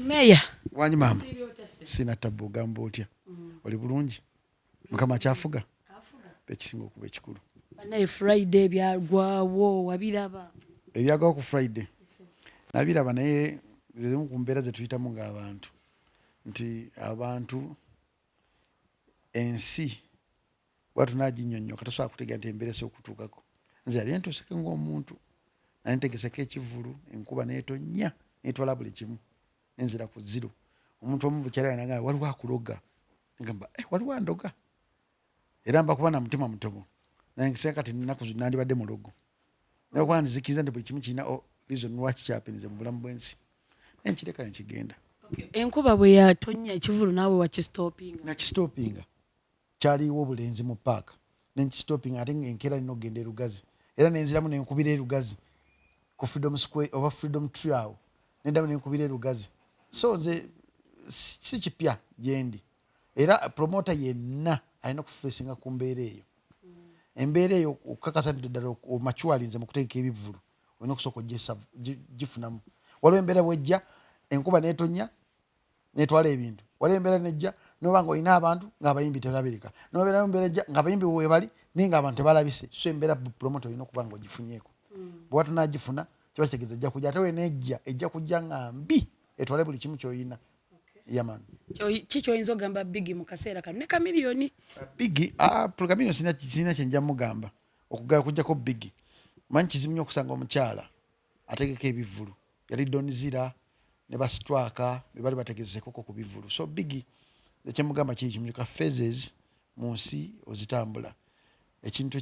Meya wanyi mama sina tabu gamba otya oli bulungi mukama kyafuga ekisinga okuba ekikulu banaye Friday byagwawo wabiraba ebyagwawo ku Friday nabiraba naye zimu ku mbeera zetuyitamu ng'abantu nti abantu ensi bwatunaginyonnyo katosobola kutegeera nti embeera esookutuukako nze yali entuuseko ng'omuntu nali ntegeseko ekivulu enkuba neetonnya neetwala buli kimu nenzira ku zero omuntu omu bukyala nagamba waliwo akuloga ngamba waliwo andoga era mba kuba na mutima mutobo nange kati nnaku nandibadde mulogo naye kuba nzikiriza nti buli kimu kirina reason lwaki kyapinize mu bulamu bw'ensi nenkireka nekigenda enkuba bwe yatonnya ekivulu naawe nakistopinga kyaliwo obulenzi mu paaka nenkistopinga ate enkeera nina okugenda erugazi era nenziramu nenkubira erugazi ku Freedom Square oba Freedom Tree awo nendamu nenkubira erugazi so nze si kipya gyendi era promota yenna alina okufeesinga ku mbeera eyo embeera eyo okukakasa nti ddala omachuwalinze mu kutegeka ebivulu olina okusooka gifunamu waliwo embeera bwejja enkuba neetonya netwala ebintu waliwo embeera nejja noba nga olina abantu ng'abayimbi tebalabirika nobeera embeera ejja ng'abayimbi webali naye ng'abantu tebalabise so embeera promota olina okuba nga ogifunyeeko bwewatu nagifuna kiba kitegeeza ejja kujja ate wenejja ejja kujja nga mbi etwale buli kimu kyolina yaman kikyoyinza ogamba bigi mu kaseera kano ne kamiliyoni bigi kamiliyoni sina kyenja mugamba okujjako bigi manyi kizibu nnyo okusanga omukyala ategeka ebivulu yali donizira ne basitwaka bebali bategezekoko ku bivulu so bigi ekyemugamba kiri kimyuka phases mu nsi ozitambula ekintu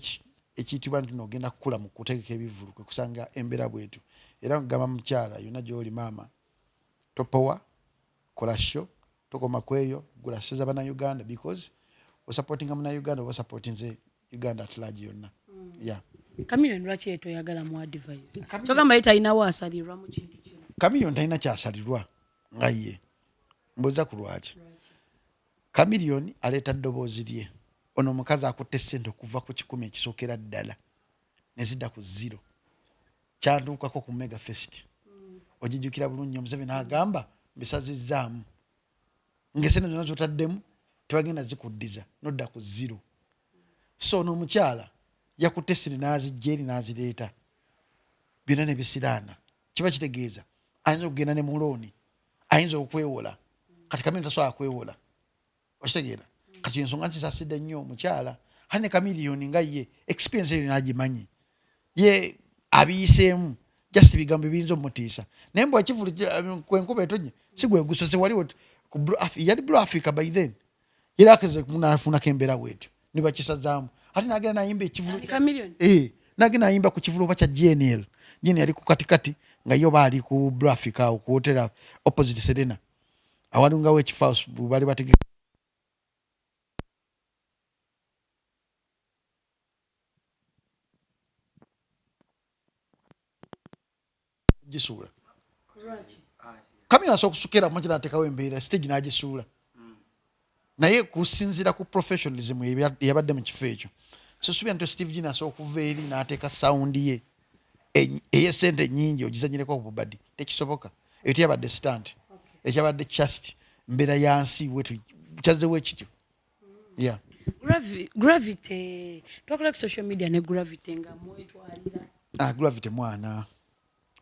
ekiyitibwa nti nogenda kukula mu kutegeka ebivulu kwe kusanga embeera bwetu era nkugamba mukyala yonna gy'oli maama topowa kola sho tokoma kweyo gula sho z'Abannayuganda because osupportinga Munnayuganda oba osupportinze Uganda at large yonna kamiliyoni lwaki etoyagala mu advice kyogamba ye talinawo asalirwa mu kintu kino kamiliyoni talina kyasalirwa nga ye mbuuza ku lwaki kamiliyoni aleeta ddoboozi lye ono omukazi akutte ssente okuva ku 100 ekisookera ddala nezidda ku 0 kyantuukako ku mega fest ogijjukira bulungi Museveni agamba mbisazizzaamu ng'esente zonna zotaddemu tebagenda zikuddiza nodda ku 0 so n'omukyala yakutte ssente n'azijja eri n'azireeta byonna ne bisiraana kiba kitegeeza ayinza okugenda ne mulooni ayinza okwewola kati kamiliyoni tasobola kwewola okitegeera kati ensonga nkisasidde nnyo omukyala hane kamiliyoni nga ye experience eyo n'agimanyi ye abiyiseemu just bigambo biyinza omutiisa naye mbwa ekivulu kwenkuba etonye si gwegusose waliwo yali Blue Africa by then yali akeze nafunako embeera bwetyo nibakisazaamu ate nagenda nayimba ekivulu nagenda nayimba ku kivulu oba kya GNL yali ku katikati nga yo baali ku Blue Africa awo ku hotera opposite Serena awalungawo ekifo bali batege gisuula kamina sokusukira mmoja natekawo embeera stage n'agisuula naye kusinzira ku professionalism yabadde mu kifo ekyo so subira nti Steve Gina okuva eri n'ateeka sound ye ey'essente nnyingi ogizanyireko ku bubadi tekisoboka eyo teyabadde stand ekyabadde just mbeera yansi wetu kyazewo ekityo gravity twakola ku social media ne gravity nga mwetwalira gravity mwana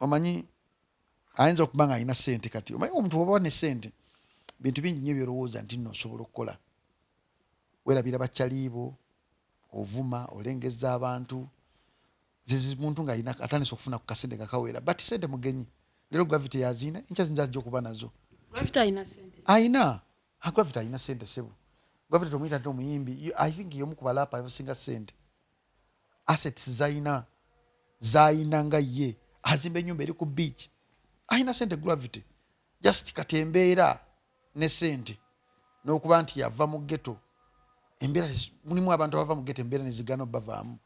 omanyi ayinza okuba nga alina ssente kati omanyi omuntu oba ne ssente bintu bingi nnyo byolowooza nti nno osobola okukola weerabira bakyaliibo ovuma olengeza abantu muntu nga alina atandise okufuna ku kasente kakawera but ssente mugenyi leero gravity yazina enkya zinza ajja okuba nazo ayina gravity alina ssente sebo gravity tomuyita nti omuyimbi I think yomu ku balapa abasinga ssente assets zayina nga ye azimba ennyumba eri ku beach ayina ssente gravity just kati embeera ne ssente n'okuba nti yava mu ghetto embeera mulimu abantu abava mu ghetto embeera nezigana obavaamu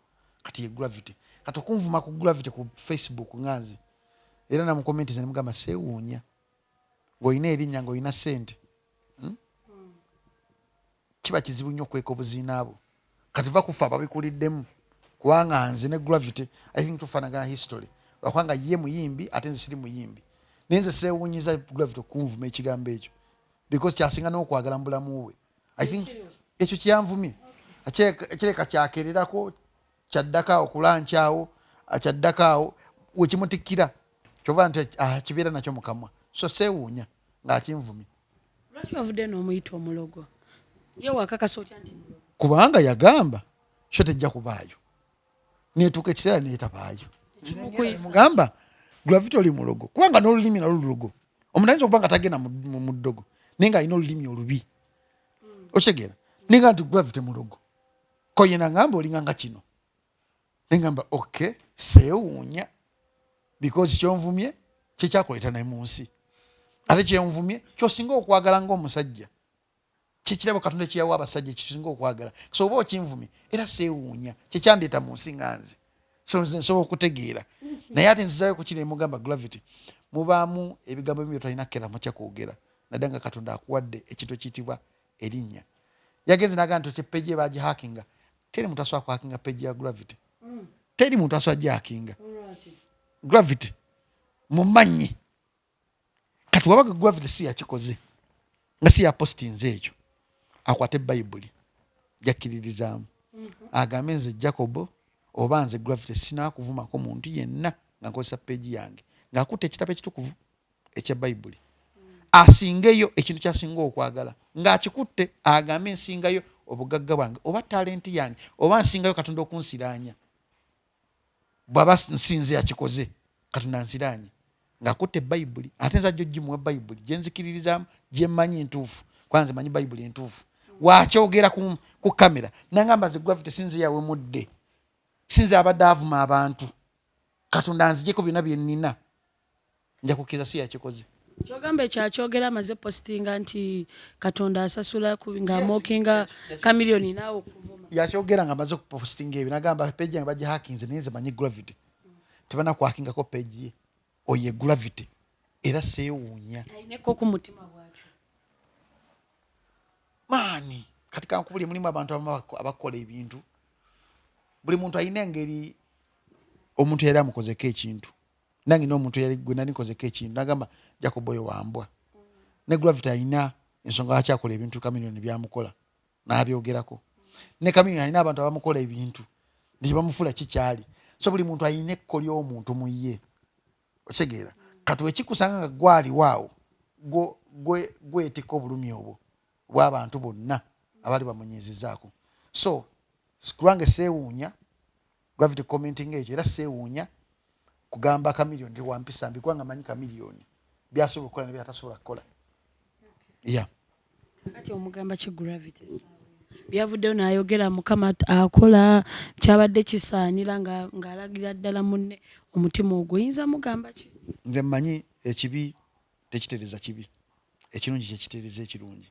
kati ye gravity kati okunvuma ku gravity ku Facebook nganze era na mu comment ze nemugamba seewuunya ng'olina erinnya ng'olina ssente kiba kizibu nnyo okweka obuziina abo kati va kufa ababikuliddemu kubanga nze ne gravity I think tufaanagana history wakubanga ye muyimbi ate nze siri muyimbi nenze seewunyiza Gravity okunvuma ekigambo ekyo because kyasinga n'okwagala mu bulamu bwe. I think ekyo kyanvumye ekireka kyakererako kyaddaka okulankyawo kyaddakaawo wekimutikkira kyova nti kibeera nakyo mukamwa so seewuunya ng'akinvumye. Lwaki wavudde n'omuyita omulogo? Ye wakakasa otya nti mulogo? Kubanga yagamba sho tejja kubaayo neetuuka ekiseera neetabaayo mugamba Gravity oli mulogo kubanga n'olulimi nalwo lulogo. Omuntu ayinza okuba nga tagenda mu ddogo naye ng'alina olulimi olubi okitegeera ninga nti Gravity mulogo ko yena ngamba olinganga kino nengamba okay seewuunya because kyonvumye kyekyakuleeta naye mu nsi ate kyonvumye kyosinga okwagala ng'omusajja kikirabo Katonda kyeyawa abasajja kisinga okwagala so oba okinvumye era seewuunya kyekyandeeta mu nsi nga nze so nze nsobola okutegeera naye ate nzizayo ku kiri mugamba Gravity mubaamu ebigambo bimwe talina keramu kyakwogera nadde nga Katonda akuwadde ekintu ekiyitibwa erinnya yagenze n'agamba nti peegi ye baagihakinga teri muntu asobola kuhakinga peegi ya Gravity teri muntu asobola gihakinga Gravity mumanyi kati wabaga Gravity si yakikoze nga si yapostinze ekyo akwate Bayibuli jakkiririzaamu agambe nze Jacob oba nze Gravity sinakuvumako muntu yenna nga nkozesa peegi yange ng'akutte ekitabo ekitukuvu ekya Bayibuli asingeyo ekintu kyasinga okwagala ng'akikutte agambe nsingayo obugagga bwange oba talenti yange oba nsingayo Katonda okunsiraanya bw'aba nsinze yakikoze Katonda nsiraanye ng'akutte Bayibuli ate nza jjo gimuwa Bayibuli gye nzikiririzaamu gye mmanyi entuufu kwanze manyi Bayibuli entuufu wakyogera ku kamera nangamba nze Gravity sinze yawe mudde sinze abadde avuma abantu Katonda nzijeko byonna bye nnina nja kukkiriza si yakikoze. Kyogamba ekyakyogera amaze postinga nti Katonda asasula ng'amookinga kamiliyoni naawe okuvuma yakyogera nga amaze okupostinga ebyo nagamba peegi yange bagihakinze naye nze manyi Gravity tebana kuhakingako peegi ye oye Gravity era seewuunya ayineko ku mutima bwatyo maani kati kankubulye mulimu abantu abakola ebintu buli muntu alina engeri omuntu yali amukozeko ekintu nange n'omuntu yali gwe nali nkozeko ekintu nagamba Jacob oyo wambwa ne Gravity alina ensonga akyakola ebintu kamiliyoni byamukola n'abyogerako ne kamiliyoni alina abantu abamukola ebintu nebamufula kikyali so buli muntu alina ekko ly'omuntu mu ye okitegeera kati wekikusanga nga gwali waawo gwetika obulumi obwo bw'abantu bonna abali bamunyiizizaako so kulwange seewuunya Gravity commenting ekyo era seewuunya kugamba kamiliyoni wampisa mbi kubanga manyi kamiliyoni byasobola okukola nebyatasobola kukola kati omugamba ki Gravity byavuddeyo n'ayogera Mukama akola kyabadde kisaanira ng'alagira ddala munne omutima ogwo oyinza mugamba ki? Nze mmanyi ekibi tekitereeza kibi ekirungi kyekitereeza ekirungi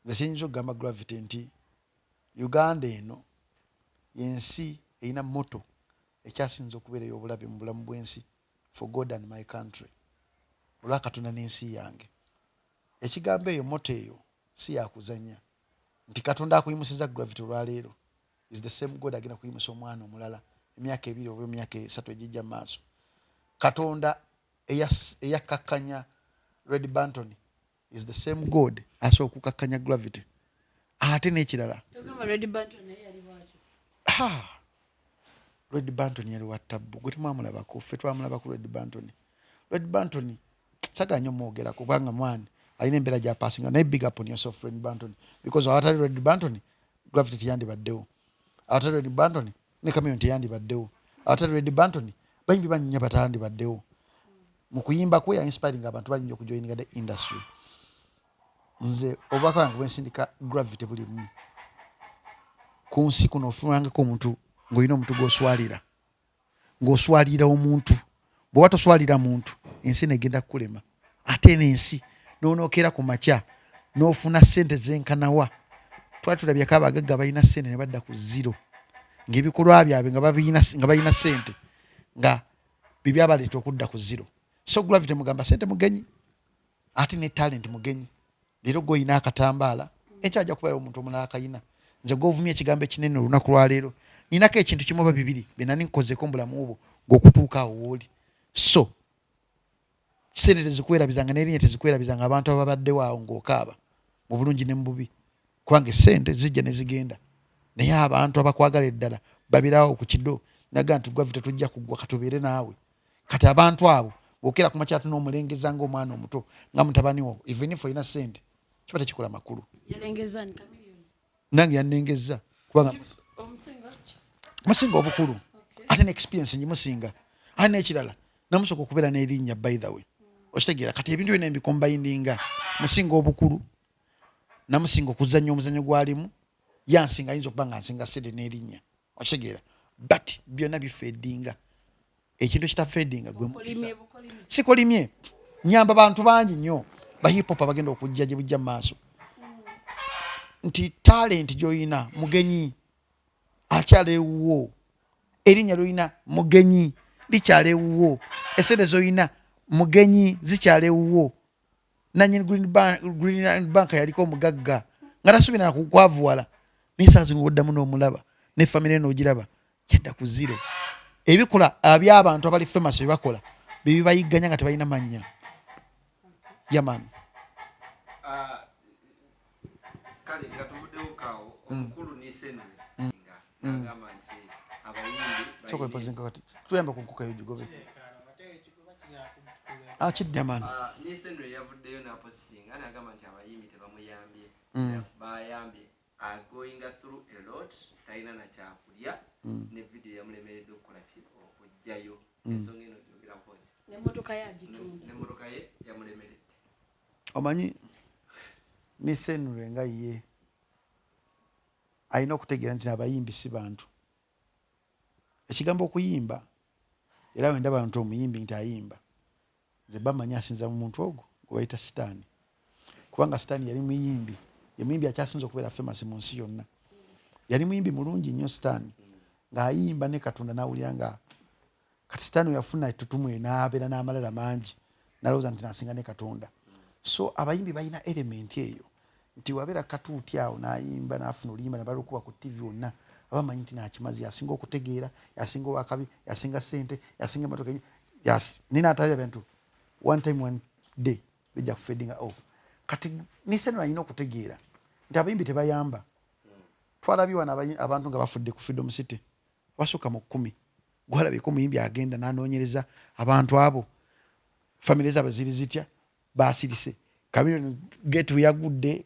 nze siyinza okugamba Gravity nti Uganda eno yensi erina moto ekyasinza okubeera ey'obulabe mu bulamu bw'ensi for God and my country olwa Katonda n'ensi yange ekigambo eyo moto eyo si yakuzanya nti Katonda akuyimusiza Gravity olwaleero is the same God agenda kuyimusa omwana omulala emyaka 2 oba emyaka 3 ejijja maaso Katonda eyakakkanya Red Banton is the same God asobola okukakkanya Gravity ate n'ekirala Red Banton yali wattabu gwe temwamulabako ffe twamulabako Red Banton saganya omwogerako kubanga mwani alina embeera gyapasinga naye big up on yourself Red Banton because awatali Red Banton Gravity teyandibaddewo awatali Red Banton ne kamiliyoni teyandibaddewo awatali Red Banton bayimbi banyinya batandibaddewo mu kuyimba kwe ya inspiring abantu banyinja okujoininga the industry nze obubaka bwange bwensindika Gravity buli mu ku nsi kuno ofunangako omuntu ng'olina omuntu ng'oswalira omuntu bwe watoswalira muntu ensi negenda kukulema ate n'ensi n'onookera ku makya n'ofuna ssente zenkanawa twali tulabyeko abagagga balina ssente ne badda ku zero ng'ebikolwa byabwe nga balina ssente nga bibyabaleeta okudda ku zero so Gravity mugamba ssente mugenyi ate ne talent mugenyi leero gw'olina akatambaala ekyajja kubayo omuntu omulala akayina nze gw'ovumya ekigambo ekinene olunaku lwaleero ninako ekintu kimu oba bibiri bye nani nkozeko mu bulamu obwo ng'okutuuka awo wooli so sente tezikwerabizanga n'erinnya tezikwerabizanga abantu ababaddewo awo ng'okaaba mu bulungi ne mu bubi kubanga sente zijja ne zigenda naye abantu abakwagala eddala babirawo ku kido naga nti gwavi tetujja kuggwa katubeere naawe kati abantu abo bwokera ku makyatu n'omulengeza ng'omwana omuto nga mutabani wo even if olina sente kiba tekikola makulu nange yannengeza kubanga musinga obukulu ate n'experience njimusinga ate n'ekirala namusooka okubeera n'erinnya by the way okitegeera kati ebintu byonna embikombayindinga musinga obukulu namusinga okuzannya omuzannyo gwalimu yansinga ayinza okuba nga nsinga sente n'erinnya okitegeera but byonna bifeedinga ekintu kitafeedinga gwe sikolimye nyamba bantu bangi nnyo bahipop abagenda okujja gye bujja mu maaso nti talent gy'olina mugenyi akyalewuwo erinnya ly'olina mugenyi likyalewuwo esente z'olina mugenyi zikyalewuwo nanyini Green Bank yaliko omugagga nga tasubira nakukwavuwala naye saa zino oddamu n'omulaba ne famire n'ogiraba kyadda ku zero ebikola by'abantu abali famous bebakola bebibayigganya nga tebalina mannya yaman kale nga tuvuddewo kaawo omukulu nisenwe agamba nti abayimbi tuyambe ku nkuka eyo gigobe kiddaman nisenwe yavuddeyo napositinga nagamba nti abayimbi tebamuyambye bayambye agoinga through a lot talina nakyakulya ne vidiyo yamulemeredde okukola okujjayo ensonga eno gyogerakoki nemmotoka ye yamulemeredde omanyi nisenure nga ye alina okutegeera nti abayimbi si bantu ekigambo okuyimba era wendaba nti omuyimbi nti ayimba nze bamanyi asinza mu muntu ogwo gwe bayita sitaani kubanga sitaani yali muyimbi ye muyimbi akyasinza okubeera famous mu nsi yonna yali muyimbi mulungi nnyo sitaani ng'ayimba ne katonda n'awulira nga kati sitaani yafuna ettutumu n'abeera n'amalala mangi nalowooza nti nasinga ne katonda so abayimbi balina element eyo nti wabeera katuuti awo n'ayimba n'afuna oluyimba ne balikuba ku tv wonna abamanyi nti nakimazi yasinga okutegeera yasinga owakabi yasinga sente yasinga emotoka ninaatali bintu one time one day bijja kufedinga off kati niseno alina okutegeera nti abayimbi tebayamba twalabye wano abantu nga bafudde ku Freedom City basukka mu 10 gwalabeko omuyimbi agenda n'anoonyereza abantu abo famire zaabwe ziri zitya basirise kamiliyoni getu yagudde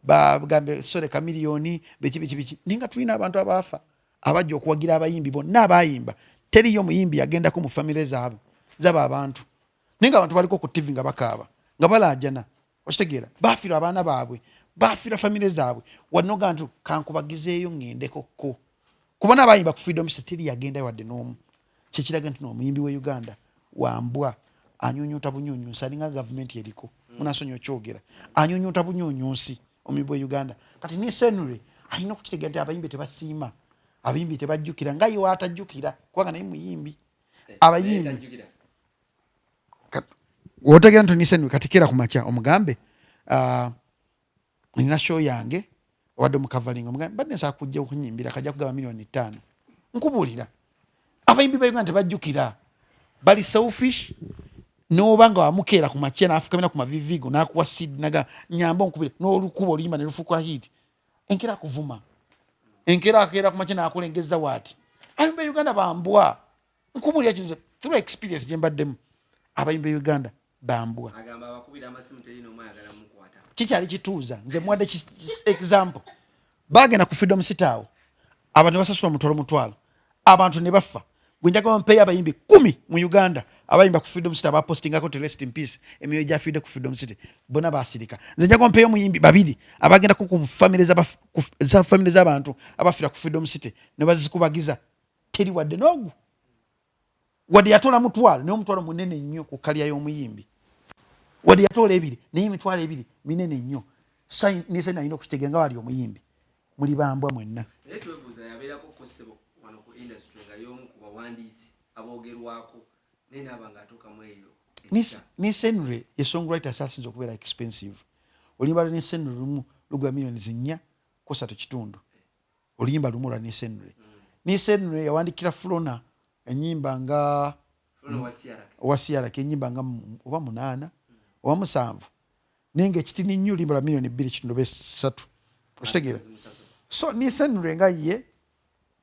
bagambe sore kamiliyoni biki ninga tulina abantu abafa abajja okuwagira abayimbi bonna abayimba teriyo muyimbi yagendako mu famire zaabwe zaba abantu ninga abantu baliko ku TV nga bakaaba nga balajana okitegeera bafira abaana baabwe bafira famire zaabwe wanoga ntu kankubagizeeyo ngendekoko kubona abayimba ku Freedom City yagenda wadde n'omu kyekiraga nti n'omuyimbi we Uganda wambwa anyonyota bunyonyonsi alinga gavumenti eriko munasonyo kyogera anyonyota bunyonyonsi omuyimbi we Uganda kati nisenure alina okukitegeera nti abayimbi tebasiima abayimbi tebajjukira nga ye watajjukira kubanga naye muyimbi abayimbi wotegeera nti nisenure katikira ku makya omugambe nina show yange wadde mukavalinga omugambe badde nsaa kujja okunyimbira kajja kugaba $5,000,000 nkubuulira abayimbi ba Uganda tebajjukira bali selfish n'obanga wamukeera ku makya n'afukamira ku mavivigo n'akuwa seed naga nyamba onkubire n'olukuba oluyimba ne lufuuka hit enkera kuvuma enkera akeera ku makya n'akulengeza waati abayimbi ba Uganda bambwa nkubuulira kinze through experience gye mbaddemu abayimbi ba Uganda bambwa agamba abakubira amasimu terino mwayagala mukwata kikyali kituuza nze mwadde example bagenda ku Freedom City awo abantu ne basasula mutwalo abantu ne bafa gwenjaga mpeya abayimbi 10 mu Uganda abayimba ku Freedom City abapostingako to rest in peace emyoyo gyafidde ku Freedom City bona basirika nze njaga mpeya omuyimbi 2 abagenda ku family z'abantu abafira ku Freedom City ne bazikubagiza teri wadde n'ogu wadde yatola mutwalo naye omutwalo munene nnyo ku kalya y'omuyimbi wadde yatola 2 naye emitwalo 2 minene nnyo nise nalina okukitegera nga wali omuyimbi muli bambwa mwenna naye twebuuza yabeerako kosebo wano ku industry nga y'omu ku bawandiisi aboogerwako naye naaba nga atuukamu eyo nisenre ye songwriter asinza okubeera expensive oluyimba lwa nisenre lumu lugwa $4,000,000 3 oluyimba lumu lwa nisenre nisenre yawandikira Flona enyimba nga owasiara kenyimba nga oba 8 oba 7 ninga ekitini nnyo limba $2.3 okitegeera so nisenure nga ye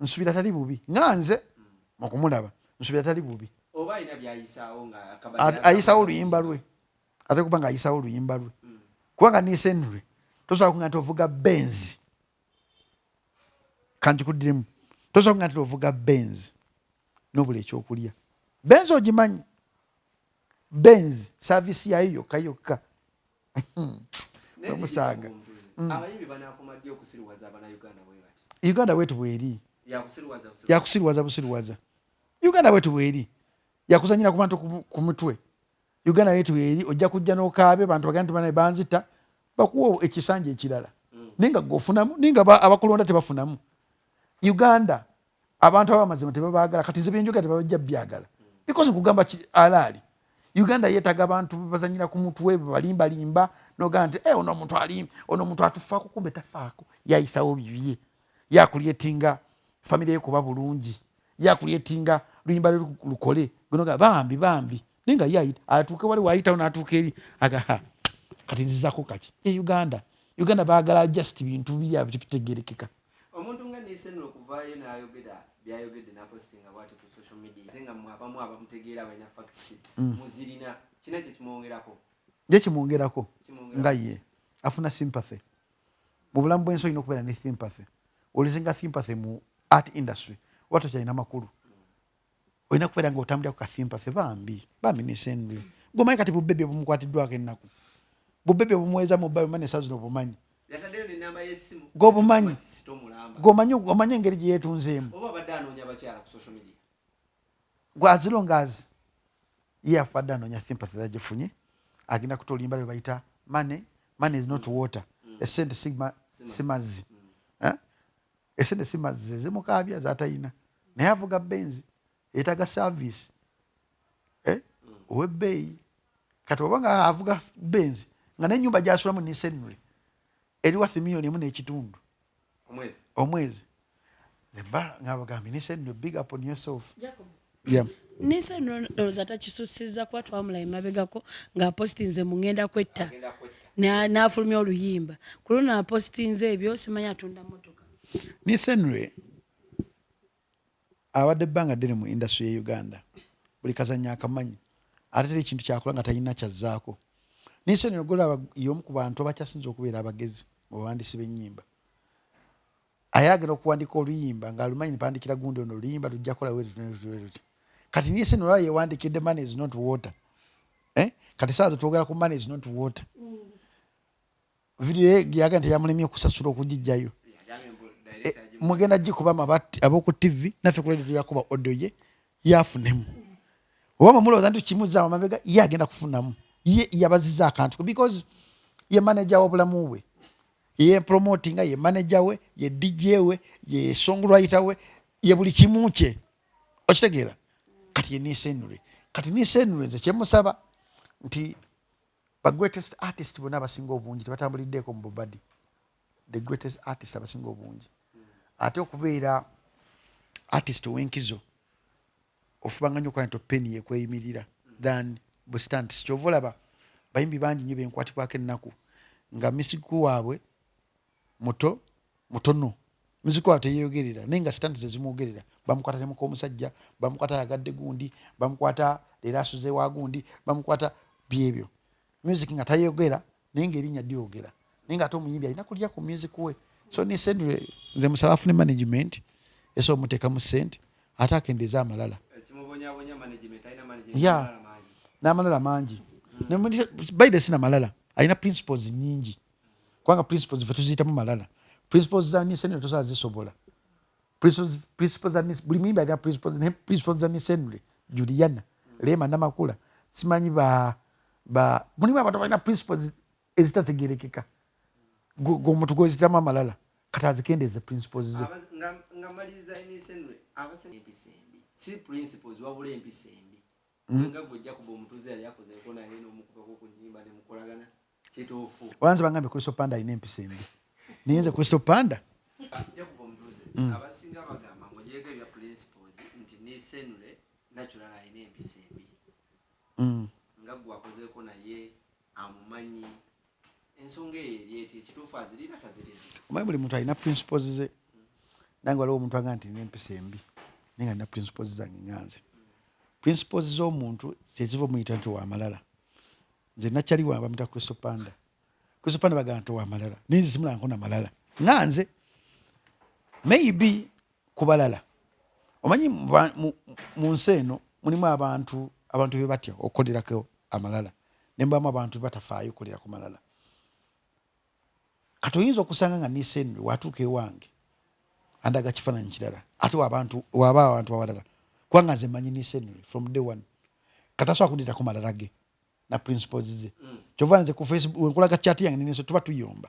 nsubira tali bubi nganze mukumulaba nsubira tali bubi oba ina byayisaawo nga ayisawo oluyimba lwe ate kubanga ayisawo oluyimba lwe kubanga nisenure tosobola kuŋŋa nti ovuga benzi kanjikuddirimu tosobola kuŋŋa nti ovuga benzi nobula ekyokulya benzi ogimanyi benzi saavisi yayo yokka yokka omusaaga abayimbi banaakoma ddi okusiriwaza abannayuganda bwe bati uganda wetu bweri yakusiriwaza busiriwaza uganda wetu bweri yakuzanyira ku bantu ku mutwe uganda wetu eri ojja kujja n'okaabe bantu bagenda tubana banzita bakuwa ekisanja ekirala ninga gofunamu ninga abakulonda tebafunamu uganda abantu abamazima tebabaagala kati nze byenjoga tebabajja byagala because nkugamba alaali uganda yeetaga abantu bazanyira ku mutwe balimbalimba nogaa nti ono omuntu atufaako kumbe tafaako yayisawo bibye yakulyetinga famire ye kuba bulungi yakulyetinga luyimba lukole gonoga bambi ninga yayita atuuke wali wayitawo n'atuuka eri agaha kati nzizako kaki uganda baagala just bintu biri abo tebitegerekeka omuntu nga nisenura okuvaayo n'ayogera byayogedde n'apostinga bwati ku social media ate nga abamu abamutegeera balina facts muzirina kina kye kimwongerako nga ye afuna sympathy mu bulamu bw'ensi olina okubeera ne sympathy olizinga sympathy mu art industry watu kyalina makulu olina kubeera nga otambulira ku ka sympathy bambi nisenure gomanyi kati bubebe bumukwatiddwako ennaku bubebe bumuweza mobile money sazino bumanyi gobumanyi gomanyi engeri gye yeetunzeemu as long as ye afadde anoonya sympathy zagifunye agenda kuta oluyimba lwe bayita money is not water esente si mazzi esente si mazzi zimukaabya zatayina naye avuga benzi yeetaga service owebbeeyi kati oba nga avuga benzi nga n'ennyumba gy'asulamu nisenure eri wathi $1.5 omwezi nemba ngabagambye nisenure big up on yourself nisenure ndowooza takisusiza kuba twamulayi mabegako ng'apostinze mu ŋŋenda kwetta n'afulumya oluyimba ku luno apostinze ebyo simanyi atunda motoka nisenure abadde ebbanga ddene mu industry ye Uganda buli kazanya akamanyi ate teri kintu kyakola nga talina kyazzaako nisenure golaba y'omu ku bantu abakyasinza okubeera abagezi mu bawandiisi b'ennyimba ayagala okuwandika oluyimba ng'alumanyi nipandikira gundi ono oluyimba lujja kola weruti kati nisenure olaba yewandikidde money is not water kati saazo twogera ku money is not water video yaga nti yamulemye okusasula okugijjayo mugenda gikuba ab'oku tv naffe ku radio yakuba audio ye yafunemu oba mumulowooza nti kimuzzaamu amabega ye agenda kufunamu ye yabaziza akantu because ye manager w'obulamu bwe ye promotinga ye manager we ye DJ we ye songwriter we ye buli kimu kye okitegeera kati ye nisenure nze kyemusaba nti ba greatest artist bonna abasinga obungi tebatambuliddeeko mu bubadi the greatest artist abasinga obungi ate okubeera artist ow'enkizo ofubanga nnyo okola nti openi yekweyimirira than bustantis kyova olaba bayimbi bangi nnyo benkwatibwako ennaku nga misiku waabwe mutono misiku waabwe teyeyogerera naye nga stantis ezimwogerera bamukwata ne muka omusajja bamukwata yagadde gundi bamukwata leero asuze wa gundi bamukwata byebyo music nga tayogera naye ngaerinnya lyogera naye nga ate omuyimbi alina kulya ku music we so nisenure nze musaba afune management esobola omuteekamu ssente ate akendeeza amalala n'amalala mangi baide sina malala alina principles nyingi kubanga principles fe tuziyitamu malala principles za nisenure tosobola zisobola principles za buli muyimbi alina principles naye principles za nisenure Juliana Lema Namakula simanyi mulimu abantu balina principles ezitategerekeka omuntu gwezitamu amalala kati azikendeeze principles ze nga maliriza nisenure abasembi si principles wabula empisa embi nga gwojja kuba omutuuze yali akozeeko naye n'omukubako ku nnyimba ne mukolagana kituufu olanze bangambye Crystal Panda alina empisa embi naye nze Crystal Panda ojja kuba omutuuze abasinga bagamba mujeeko ebya principles nti nisenure natural alina empisa embi nga gwe wakozeeko naye amumanyi ensonga eyo eri eti ekituufu azirina tazirina. Omanyi buli muntu alina principles ze. Nange waliwo omuntu aga nti nina empisa embi naye nga nina principles zange nganze. Principles z'omuntu kyekiva omuyita nti wamalala. Nze nakyali wamba mita Crystal Panda. Crystal Panda bagamba nti wamalala naye nze simulanko na malala nganze maybe kubalala. Omanyi mu nsi eno mulimu abantu be batya okukolerako amalala ne mbamu abantu batafaayo okukolera ku malala. Kati oyinza okusanga nga nisenwe watuuka ewange andaga kifaananyi kirala ate waba abantu abalala kubanga nze manyi nisenwe from day one kati asobola kundeetako malala ge na principles ze. Kyova nze ku Facebook wenkulaga chat yange nenso tuba tuyomba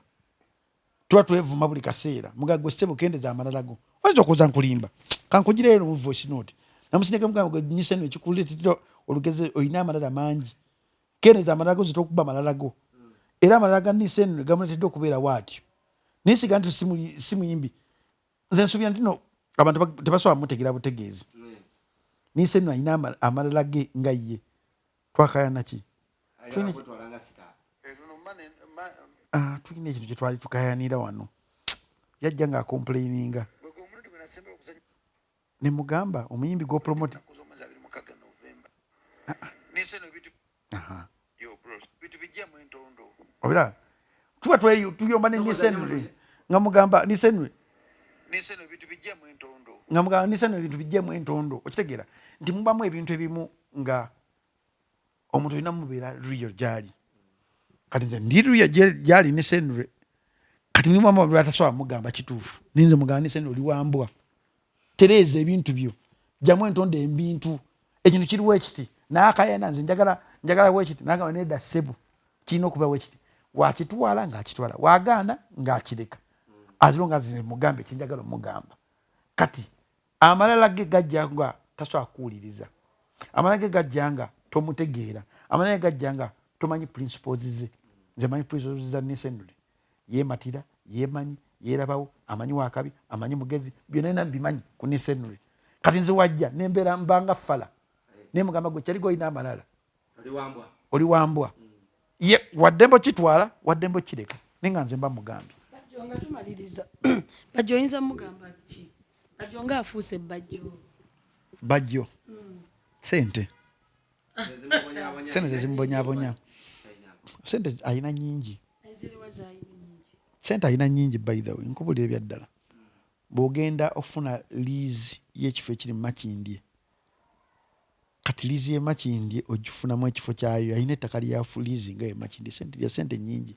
tuba twevuma buli kaseera mugago ssebo kendeza amalala go oyinza okuza nkulimba kankugire eno mu voice note namusineka mugago nisenwe kikuletero olugeze oyina amalala mangi kendeza amalala go zitokuba amalala go era amalala ga nisenwe gamuletedde okubeera waatyo nisiga nti simuyimbi nze nsubira ntino abantu tebasobola mutegeera butegeezi nisenwe ayina amalala ge nga ye twakayana ki tulina ekintu kyetwali tukayanira wano yajja nga akomplaininga ne mugamba omuyimbi gopromote obira tuba tuyomba ne nisenwe nga mugamba nisenwe nga mugamba nisenwe ebintu bijjemu entondo okitegeera nti mubamu ebintu ebimu nga omuntu olina mubeera real gyali kati nze ndi real gyali nisenwe kati mubamu abantu batasobola mugamba kituufu ninze mugamba nisenwe oli wambwa tereeza ebintu byo jjamu entondo ebintu ekintu kiriwo ekiti naakayana nze njagala wekiti nagamba nedda ssebo kirina okuba wekiti wakitwala ngaakitwala wagaana ngaakireka azironga zine mugambe ekyenjagala omugamba kati amalala ge gajja nga tasobola kuwuliriza amalala ge gajja nga tomutegeera amalala ge gajja nga tomanyi principles ze. Nze manyi principles za nisenule yeematira yeemanyi yeerabawo amanyi wakabi amanyi mugezi byonna nina mbimanyi ku nisenule kati nze wajja nembeera mbanga fala naye mugamba gwe kyaligo olina amalala oli wambwa ye waddembo kitwala waddembo kireka naye nga nze mba mugambye nga tumaliriza bajjo oyinza mugamba ki bajjo nga afuuse bajjo sente ze zimbonyabonya sente ayina nyingi sente ayina nyingi by the way nkubulira ebyaddala bw'ogenda ofuna liizi y'ekifo ekiri mu Makindye kati liizi y'e Makindye ogifunamu ekifo kyayo ayina ettaka lyafu liizi nga Makindye sente nyingi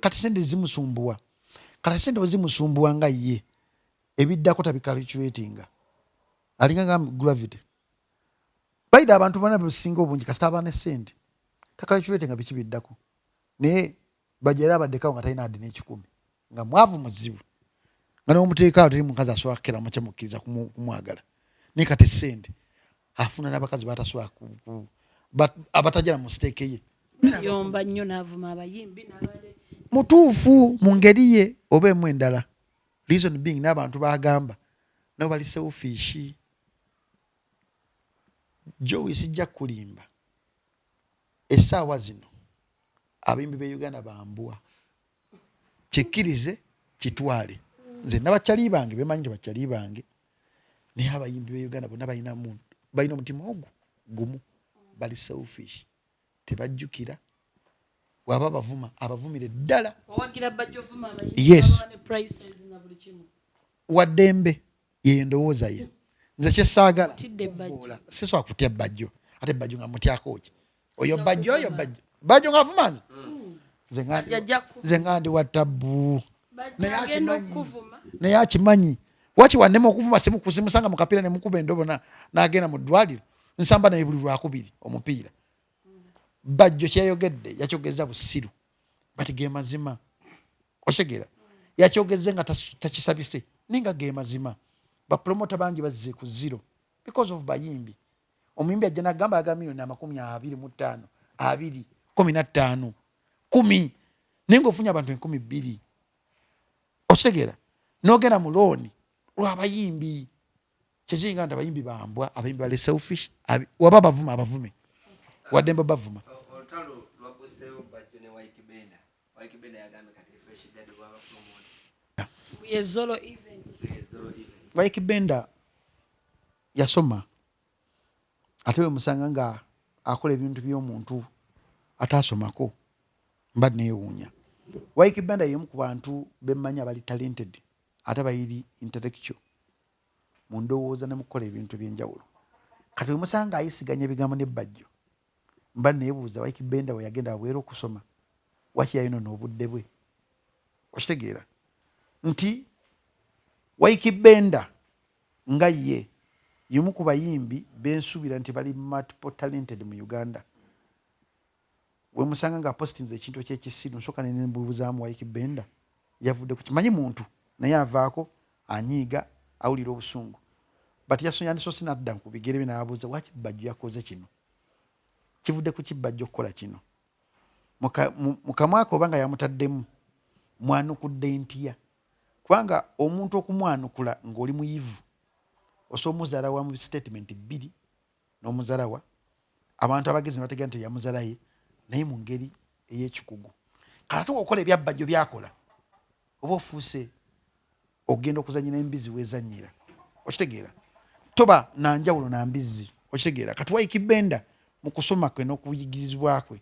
kati sente zimusumbuwa kati sente ozimusumbuwa nga ye ebiddako tabikalculatinga alinga nga gravity baida abantu bana businga obungi kasita abane sente takalculatinga biki biddako naye bajera abaddekawo nga talina adina 10 nga mwavu muzibu nga n'omuteekaawo teri mukazi asobola kukera mu kyamukkiriza kumwagala naye kati sente afuna n'abakazi batasobola abatajala mu siteeke ye yomba nnyo n'avuma abayimbi mutuufu mu ngeri ye oba emu endala reason being n'abantu bagamba nabo bali selfish. Joey sijja kulimba essaawa zino abimbi be Uganda bambua kikkirize kitwale nze n'abakyali bange bemanyi bakyali bange naye abayimbi be Uganda bonna balina omutima ogwo gumu bali selfish tebajjukira waba bavuma abavumire ddala yes waddembe ye ndowooza ye nze kyesaagala sisobola kutya bajjo ate bajjo nga mutyako ki oyo bajjo ng'avuma nze nga ndi wa tabbu naye akimanyi waki wannema okuvuma simusanga mu kapiira ne mukuba endobo n'agenda mu ddwaliro nsamba naye buli lwakubiri omupiira bajjo kyeyayogedde yakyogeza busiru bati ge mazima osegeera yakyogeze nga takisabise ninga ge mazima bapromota bangi bazze ku zero because of bayimbi omuyimbi ajja nagamba aga milioni 25 15 10 ninga ofunye abantu 12 osegeera nogenda mu looni lw'abayimbi kyekiringa nti abayimbi bambwa abayimbi bali selfish waba bavuma abavume wadde mba bavuma olutalo lwaguseewo bajjo ne Waikibenda yagambye kati fresh dad bwaba promote Zolo events. Waikibenda yasoma ate we musanga nga akola ebintu by'omuntu ataasomako mba neewuunya. Waikibenda yemu ku bantu bemmanyi abali talented ate bayiri intellectual mu ndowooza ne mukola ebintu by'enjawulo. Kati we musanga ayisiganya ebigambo n'ebbajjo mba neebuuza Waikibenda we yagenda abwera okusoma waki yayinona obudde bwe. Okitegeera nti Waikibenda nga ye yemu ku bayimbi bensuubira nti bali multiple talented mu Uganda. We musanga nga apostinze ekintu ekyekisiru nsooka ne mbuuzaamu Waikibenda yavudde ku kimanyi muntu naye avaako anyiiga awulira obusungu but yandisose nadda ku bigere bye n'abuuza waki bajjo yakoze kino kivudde ku kibajjo okukola kino mu kamwaka oba nga yamutaddemu mwanukudde ntya kubanga omuntu okumwanukula ng'oli muyivu osobola omuzalawa mu statement bbiri n'omuzalawa abantu abagezi ne bategeera nti yamuzalaye naye mu ngeri ey'ekikugu. Kati ate okola ebyabbajjo byakola oba ofuuse ogenda okuzanyira embizi weezanyira. Okitegeera toba nanjawulo na mbizi. Okitegeera kati Waikibenda mu kusoma kwe n'okuyigirizibwa kwe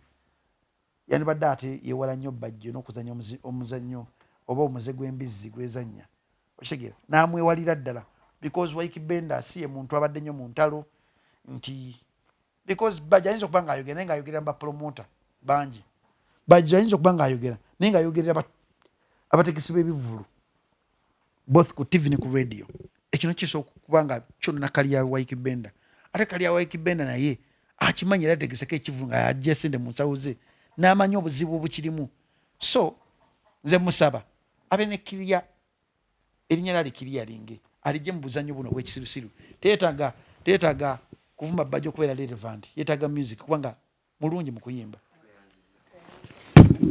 yandibadde ate yewala nnyo bbajjo n'okuzanya omuzannyo oba omuze gw'embizi gwezannya. Okitegeera n'amwewalira ddala because Waikibenda si ye muntu abadde nnyo mu ntalo nti because bajjo ayinza okuba nga ayogera naye nga ayogerera bapromota bangi. Bajjo ayinza okuba nga ayogera naye nga ayogerera abategesi b'ebivvulu both ku TV ne ku radio. Ekino kisobola okuba nga kyonna kali ya Waikibenda ate kali ya Waikibenda naye akimanyi era ategeseko ekivvulu nga yajja sente mu nsawo ze n'amanyi obuzibu obukirimu. So nze musaba abe ne kiriya erinnya lali kiriya linge alijje mu buzannyo buno bw'ekisirusiru. Teetaaga kuvuma bajjo okubeera relevant, yeetaaga music kubanga mulungi mu kuyimba.